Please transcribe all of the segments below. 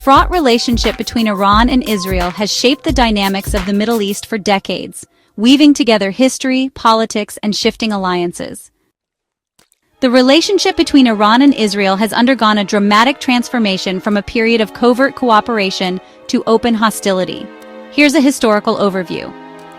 fraught relationship between Iran and Israel has shaped the dynamics of the Middle East for decades, weaving together history, politics, and shifting alliances. The relationship between Iran and Israel has undergone a dramatic transformation from a period of covert cooperation to open hostility. Here's a historical overview.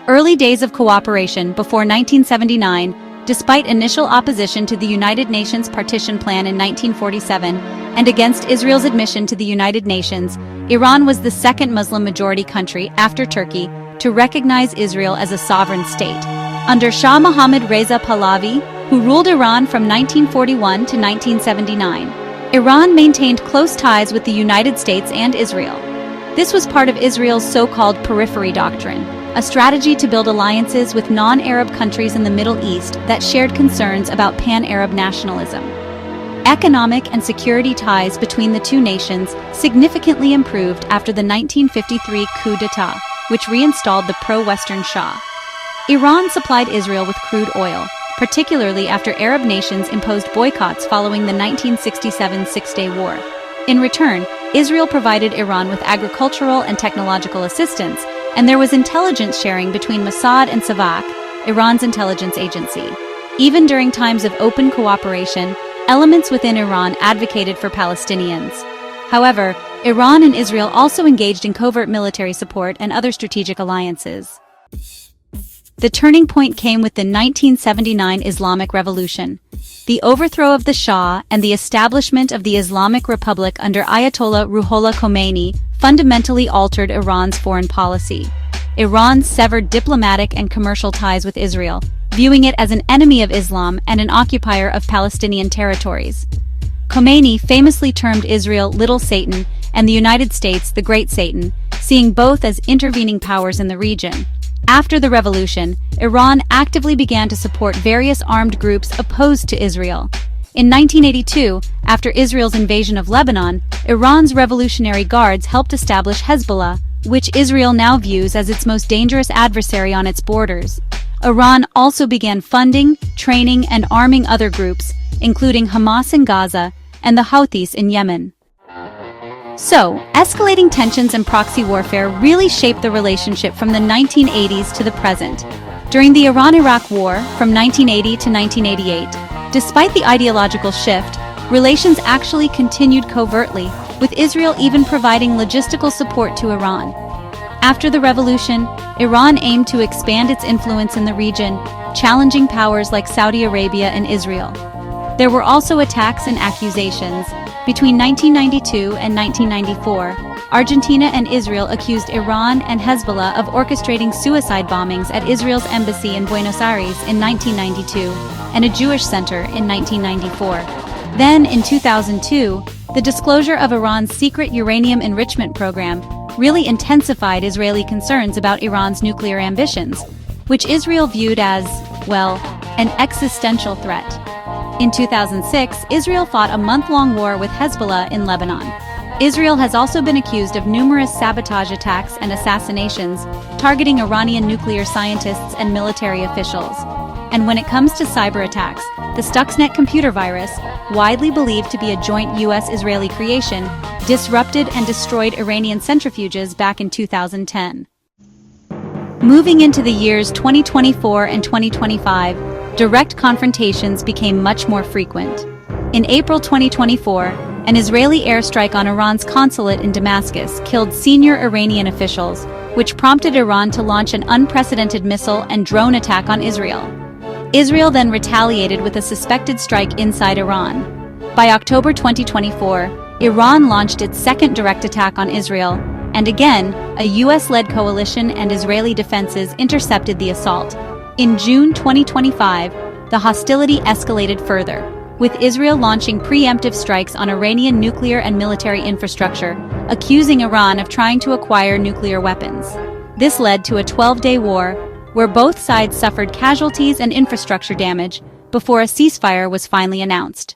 Early days of cooperation before 1979, despite initial opposition to the United Nations Partition Plan in 1947 and against Israel's admission to the United Nations, Iran was the second Muslim-majority country, after Turkey, to recognize Israel as a sovereign state. Under Shah Mohammad Reza Pahlavi, who ruled Iran from 1941 to 1979, Iran maintained close ties with the United States and Israel. This was part of Israel's so-called periphery doctrine, a strategy to build alliances with non-Arab countries in the Middle East that shared concerns about pan-Arab nationalism. Economic and security ties between the two nations significantly improved after the 1953 coup d'etat, which reinstalled the pro-Western Shah. Iran supplied Israel with crude oil, particularly after Arab nations imposed boycotts following the 1967 Six-Day War. In return, Israel provided Iran with agricultural and technological assistance, and there was intelligence sharing between Mossad and Savak, Iran's intelligence agency. Even during times of open cooperation, elements within Iran advocated for Palestinians. However, Iran and Israel also engaged in covert military support and other strategic alliances. The turning point came with the 1979 Islamic Revolution. The overthrow of the Shah and the establishment of the Islamic Republic under Ayatollah Ruhollah Khomeini fundamentally altered Iran's foreign policy. Iran severed diplomatic and commercial ties with Israel, viewing it as an enemy of Islam and an occupier of Palestinian territories. Khomeini famously termed Israel Little Satan and the United States the Great Satan, seeing both as intervening powers in the region. After the revolution, Iran actively began to support various armed groups opposed to Israel. In 1982, after Israel's invasion of Lebanon, Iran's Revolutionary Guards helped establish Hezbollah, which Israel now views as its most dangerous adversary on its borders. Iran also began funding, training, and arming other groups, including Hamas in Gaza and the Houthis in Yemen. So, escalating tensions and proxy warfare really shaped the relationship from the 1980s to the present. During the Iran-Iraq War, from 1980 to 1988, despite the ideological shift, relations actually continued covertly, with Israel even providing logistical support to Iran. After the revolution, Iran aimed to expand its influence in the region, challenging powers like Saudi Arabia and Israel. There were also attacks and accusations. Between 1992 and 1994, Argentina and Israel accused Iran and Hezbollah of orchestrating suicide bombings at Israel's embassy in Buenos Aires in 1992 and a Jewish center in 1994. Then, in 2002, the disclosure of Iran's secret uranium enrichment program really intensified Israeli concerns about Iran's nuclear ambitions, which Israel viewed as, well, an existential threat. In 2006, Israel fought a month-long war with Hezbollah in Lebanon. Israel has also been accused of numerous sabotage attacks and assassinations, targeting Iranian nuclear scientists and military officials. And when it comes to cyber attacks, the Stuxnet computer virus, widely believed to be a joint US-Israeli creation, disrupted and destroyed Iranian centrifuges back in 2010. Moving into the years 2024 and 2025, direct confrontations became much more frequent. In April 2024, an Israeli airstrike on Iran's consulate in Damascus killed senior Iranian officials, which prompted Iran to launch an unprecedented missile and drone attack on Israel. Israel then retaliated with a suspected strike inside Iran. By October 2024, Iran launched its second direct attack on Israel, and again, a US-led coalition and Israeli defenses intercepted the assault. In June 2025, the hostility escalated further, with Israel launching preemptive strikes on Iranian nuclear and military infrastructure, accusing Iran of trying to acquire nuclear weapons. This led to a 12-day war, where both sides suffered casualties and infrastructure damage before a ceasefire was finally announced.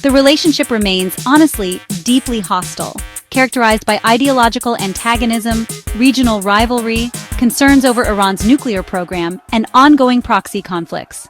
The relationship remains, honestly, deeply hostile, characterized by ideological antagonism, regional rivalry, concerns over Iran's nuclear program, and ongoing proxy conflicts.